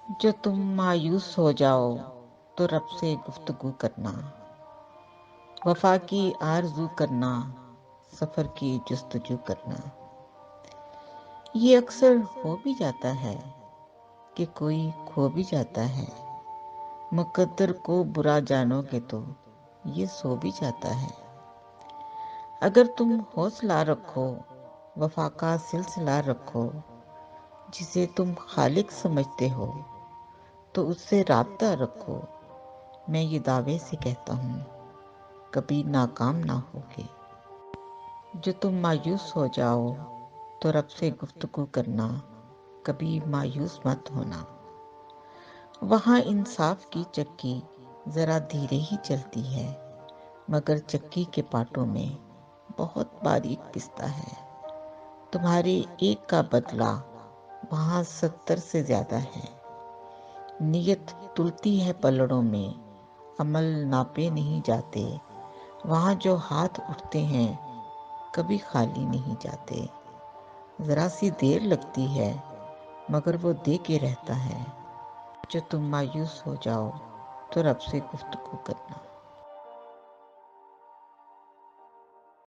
جو تم مایوس ہو جاؤ تو رب سے گفتگو کرنا، وفا کی آرزو کرنا، سفر کی جستجو کرنا۔ یہ اکثر ہو بھی جاتا ہے کہ کوئی کھو بھی جاتا ہے، مقدر کو برا جانو گے تو یہ سو بھی جاتا ہے۔ اگر تم حوصلہ رکھو، وفا کا سلسلہ رکھو، جسے تم خالق سمجھتے ہو تو اس سے رابطہ رکھو۔ میں یہ دعوے سے کہتا ہوں کبھی ناکام نہ ہوگے۔ جو تم مایوس ہو جاؤ تو رب سے گفتگو کرنا، کبھی مایوس مت ہونا۔ وہاں انصاف کی چکی ذرا دھیرے ہی چلتی ہے، مگر چکی کے پاٹوں میں بہت باریک پستا ہے۔ تمہارے ایک کا بدلہ وہاں 70 سے زیادہ ہے۔ نیت تلتی ہے پلڑوں میں، عمل ناپے نہیں جاتے۔ وہاں جو ہاتھ اٹھتے ہیں کبھی خالی نہیں جاتے۔ ذرا سی دیر لگتی ہے مگر وہ دے کے رہتا ہے۔ جو تم مایوس ہو جاؤ تو رب سے گفتگو کرنا۔